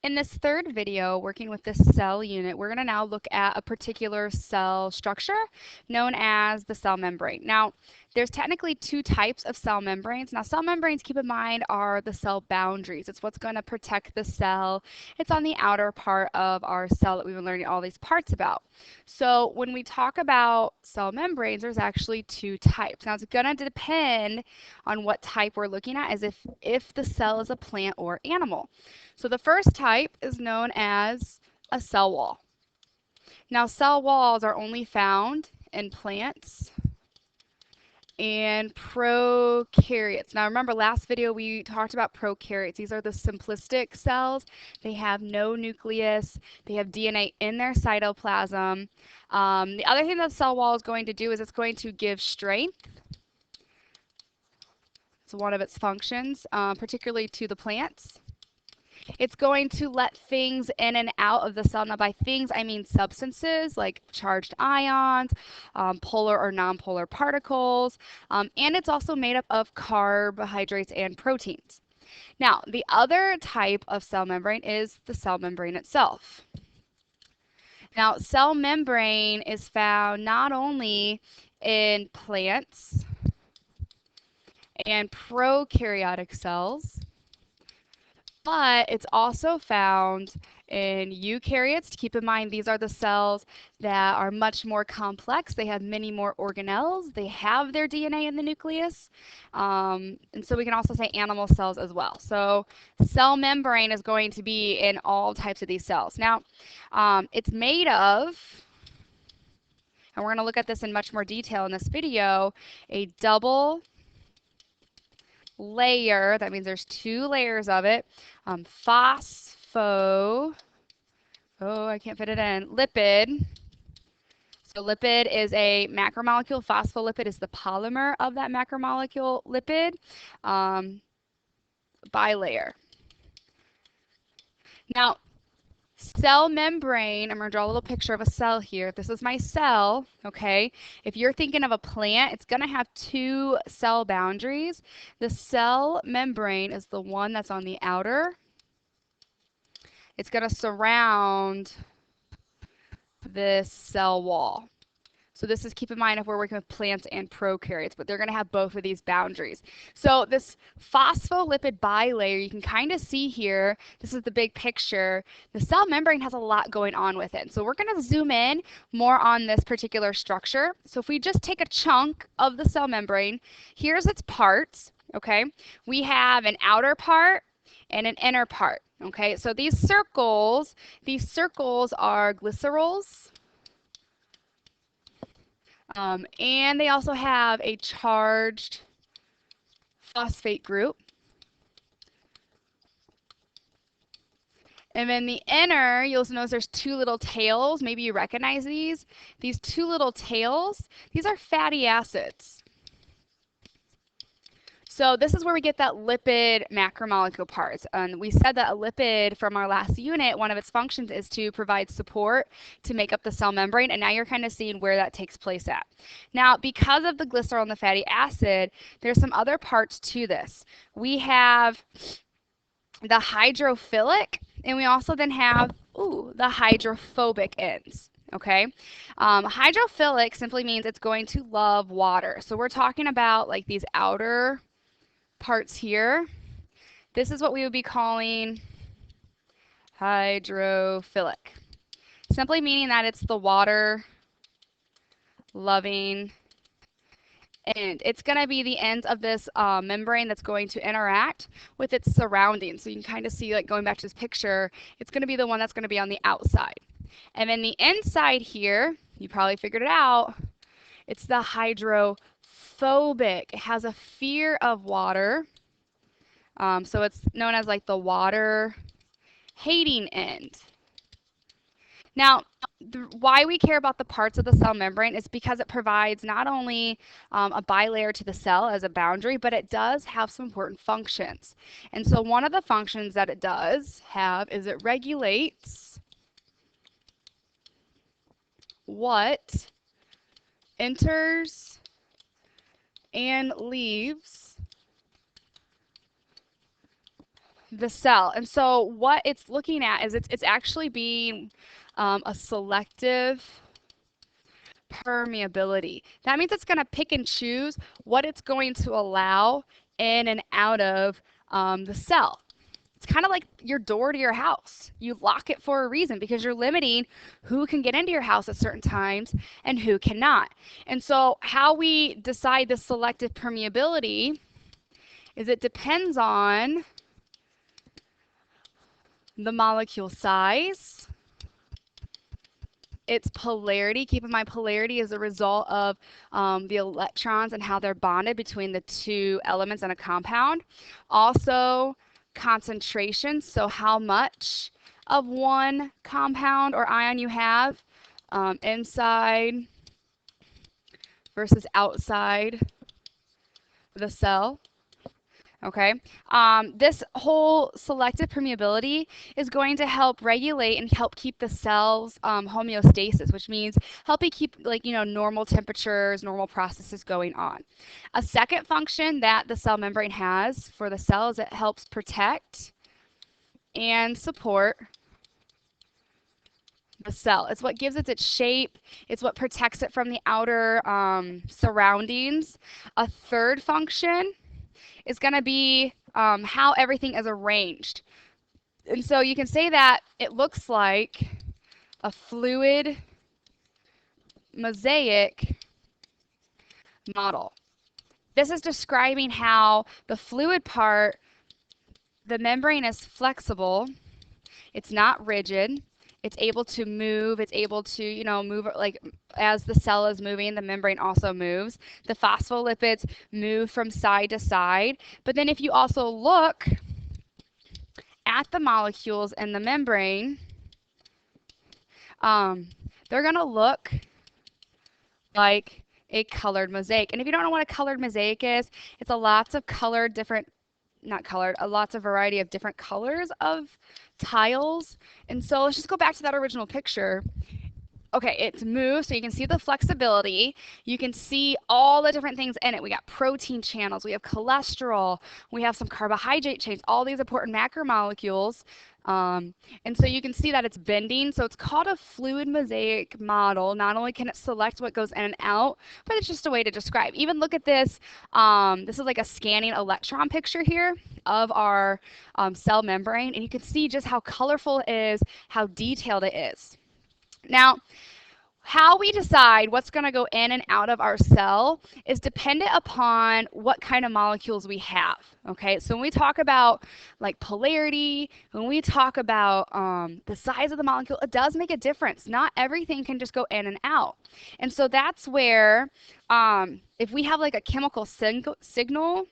In this third video, working with this cell unit, we're going to now look at a particular cell structure known as the cell membrane. Now, there's technically two types of cell membranes. Now, cell membranes, keep in mind, are the cell boundaries. It's what's going to protect the cell. It's on the outer part of our cell that we've been learning all these parts about. So when we talk about cell membranes, there's actually two types. Now, it's going to depend on what type we're looking at, as if the cell is a plant or animal. So the first type is known as a cell wall. Now, cell walls are only found in plants and prokaryotes. Now, remember last video we talked about prokaryotes. These are the simplistic cells. They have no nucleus. They have DNA in their cytoplasm. The other thing that cell wall is going to do is it's going to give strength. It's one of its functions, particularly to the plants. It's going to let things in and out of the cell. Now, by things, I mean substances like charged ions, polar or nonpolar particles, and it's also made up of carbohydrates and proteins. Now, the other type of cell membrane is the cell membrane itself. Now, cell membrane is found not only in plants and prokaryotic cells, but it's also found in eukaryotes. Keep in mind, these are the cells that are much more complex. They have many more organelles. They have their DNA in the nucleus. And so we can also say animal cells as well. So cell membrane is going to be in all types of these cells. Now, it's made of, and we're going to look at this in much more detail in this video, a double layer, that means there's two layers of it, I can't fit it in, lipid. So lipid is a macromolecule. Phospholipid is the polymer of that macromolecule lipid, bilayer. Now, cell membrane, I'm going to draw a little picture of a cell here. If this is my cell, okay, if you're thinking of a plant, it's going to have two cell boundaries. The cell membrane is the one that's on the outer. It's going to surround this cell wall. So this is, keep in mind if we're working with plants and prokaryotes, but they're going to have both of these boundaries. So this phospholipid bilayer, you can kind of see here, this is the big picture. The cell membrane has a lot going on with it. So we're going to zoom in more on this particular structure. So if we just take a chunk of the cell membrane, here's its parts, okay? We have an outer part and an inner part, okay? So these circles are glycerols. And they also have a charged phosphate group. And then the inner, you'll notice there's two little tails. Maybe you recognize these. These two little tails, these are fatty acids. So this is where we get that lipid macromolecule parts. And we said that a lipid from our last unit, one of its functions is to provide support to make up the cell membrane. And now you're kind of seeing where that takes place at. Now, because of the glycerol and the fatty acid, there's some other parts to this. We have the hydrophilic, and we also then have the hydrophobic ends. Okay, hydrophilic simply means it's going to love water. So we're talking about like these outer parts here. This is what we would be calling hydrophilic, simply meaning that it's the water loving end. It's going to be the ends of this membrane that's going to interact with its surroundings. So you can kind of see, like going back to this picture, it's going to be the one that's going to be on the outside. And then the inside here, you probably figured it out, it's the hydrophobic. It has a fear of water. So it's known as like the water hating end. Now, why we care about the parts of the cell membrane is because it provides not only a bilayer to the cell as a boundary, but it does have some important functions. And so one of the functions that it does have is it regulates what enters and leaves the cell. And so what it's looking at is it's actually being a selective permeability. That means it's going to pick and choose what it's going to allow in and out of the cell. It's kind of like your door to your house. You lock it for a reason because you're limiting who can get into your house at certain times and who cannot. And so how we decide the selective permeability is it depends on the molecule size, its polarity. Keep in mind, polarity is a result of the electrons and how they're bonded between the two elements in a compound. Also, concentration, so how much of one compound or ion you have inside versus outside the cell. Okay, this whole selective permeability is going to help regulate and help keep the cells homeostasis, which means helping keep normal temperatures, normal processes going on. A second function that the cell membrane has for the cell is it helps protect and support the cell. It's what gives it its shape. It's what protects it from the outer surroundings. A third function is going to be how everything is arranged. And so you can say that it looks like a fluid mosaic model. This is describing how the fluid part, the membrane is flexible, it's not rigid, it's able to move, it's able to, move like as the cell is moving, the membrane also moves. The phospholipids move from side to side. But then if you also look at the molecules in the membrane, they're going to look like a colored mosaic. And if you don't know what a colored mosaic is, it's a lots of colored different, not colored, a lots of variety of different colors of tiles. And so let's just go back to that original picture. Okay, it's moved, so you can see the flexibility. You can see all the different things in it. We got protein channels, we have cholesterol, we have some carbohydrate chains, all these important macromolecules. And so you can see that it's bending. So it's called a fluid mosaic model. Not only can it select what goes in and out, but it's just a way to describe. Even look at this. This is like a scanning electron picture here of our cell membrane. And you can see just how colorful it is, how detailed it is. Now, how we decide what's going to go in and out of our cell is dependent upon what kind of molecules we have. Okay, so when we talk about like polarity, when we talk about the size of the molecule, it does make a difference. Not everything can just go in and out. And so that's where if we have like a chemical signal,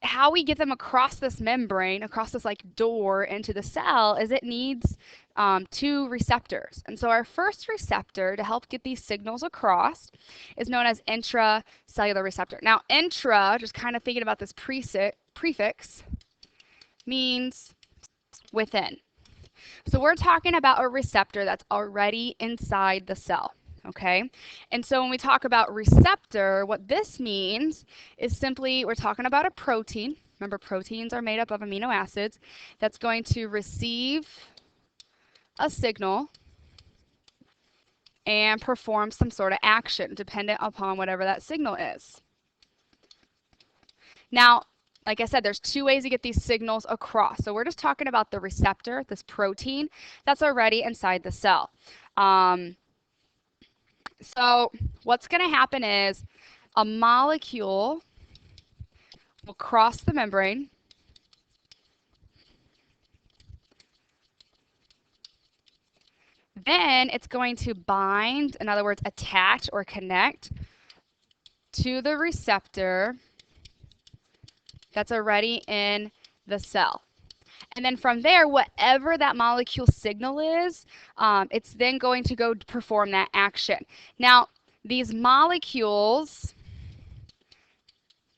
how we get them across this membrane, across this like door into the cell, is it needs two receptors. And so our first receptor to help get these signals across is known as intracellular receptor. Now, intra, just kind of thinking about this prefix, means within. So we're talking about a receptor that's already inside the cell. Okay, and so when we talk about receptor, what this means is simply we're talking about a protein. Remember, proteins are made up of amino acids that's going to receive a signal and perform some sort of action dependent upon whatever that signal is. Now, like I said, there's two ways to get these signals across. So we're just talking about the receptor, this protein that's already inside the cell. So what's going to happen is a molecule will cross the membrane. Then it's going to bind, in other words, attach or connect to the receptor that's already in the cell. And then from there, whatever that molecule signal is, it's then going to go perform that action. Now, these molecules,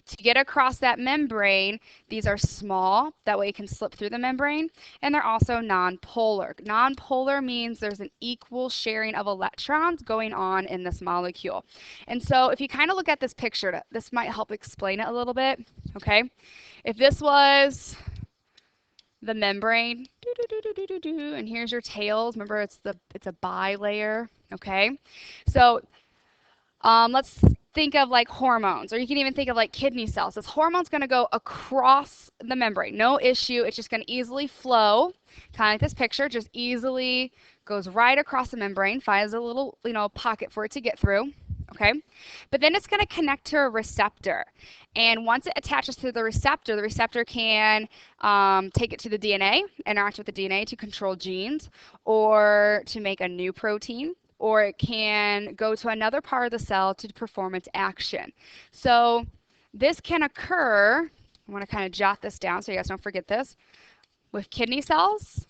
to get across that membrane, these are small. That way it can slip through the membrane. And they're also nonpolar. Nonpolar means there's an equal sharing of electrons going on in this molecule. And so if you kind of look at this picture, this might help explain it a little bit. Okay, if this was the membrane. And here's your tails. Remember, it's a bilayer. Okay, so let's think of like hormones, or you can even think of like kidney cells. This hormone's going to go across the membrane. No issue. It's just going to easily flow, kind of like this picture, just easily goes right across the membrane, finds a little, pocket for it to get through. Okay, but then it's going to connect to a receptor. And once it attaches to the receptor can take it to the DNA, interact with the DNA to control genes or to make a new protein, or it can go to another part of the cell to perform its action. So this can occur, I want to kind of jot this down so you guys don't forget this, with kidney cells.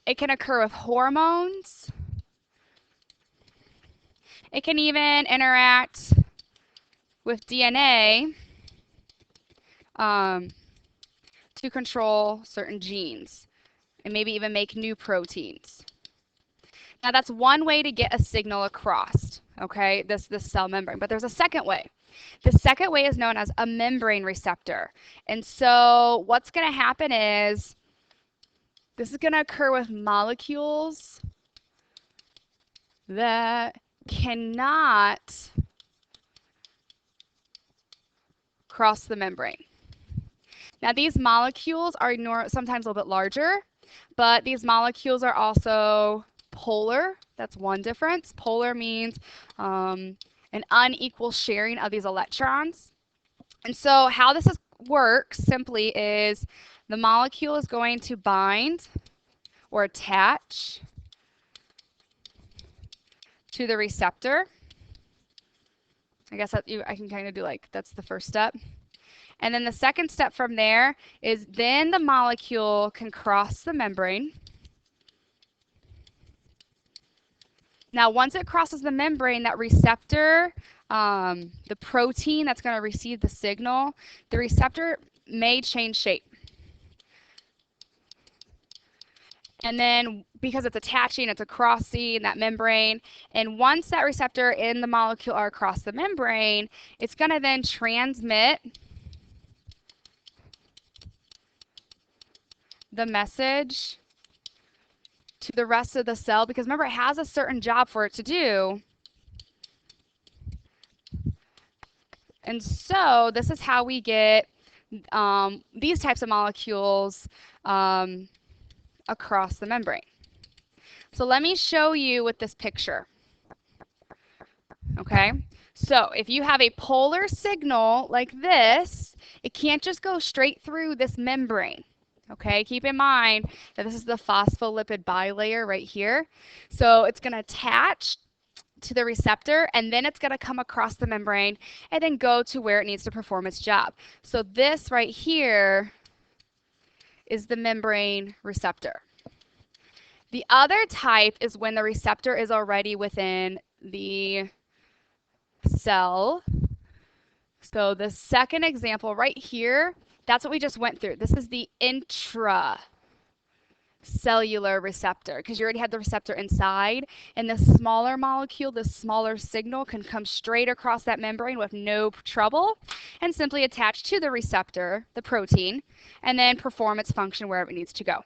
It can occur with hormones. It can even interact with DNA to control certain genes and maybe even make new proteins. Now that's one way to get a signal across, okay, this cell membrane. But there's a second way. The second way is known as a membrane receptor. And so what's going to happen is this is going to occur with molecules that cannot cross the membrane. Now these molecules are sometimes a little bit larger, but these molecules are also polar. That's one difference. Polar means an unequal sharing of these electrons. And so how this works simply is the molecule is going to bind or attach to the receptor. I guess I can kind of do like, that's the first step. And then the second step from there is then the molecule can cross the membrane. Now, once it crosses the membrane, that receptor, the protein that's going to receive the signal, the receptor may change shape. And then because it's attaching, it's crossing that membrane. And once that receptor and the molecule are across the membrane, it's going to then transmit the message to the rest of the cell, because remember, it has a certain job for it to do. And so this is how we get these types of molecules across the membrane. So let me show you with this picture. Okay, so if you have a polar signal like this, it can't just go straight through this membrane. Okay, keep in mind that this is the phospholipid bilayer right here. So it's going to attach to the receptor, and then it's going to come across the membrane and then go to where it needs to perform its job. So this right here is the membrane receptor. The other type is when the receptor is already within the cell. So the second example right here, that's what we just went through. This is the intracellular receptor, because you already had the receptor inside, and the smaller molecule, the smaller signal can come straight across that membrane with no trouble and simply attach to the receptor, the protein, and then perform its function wherever it needs to go.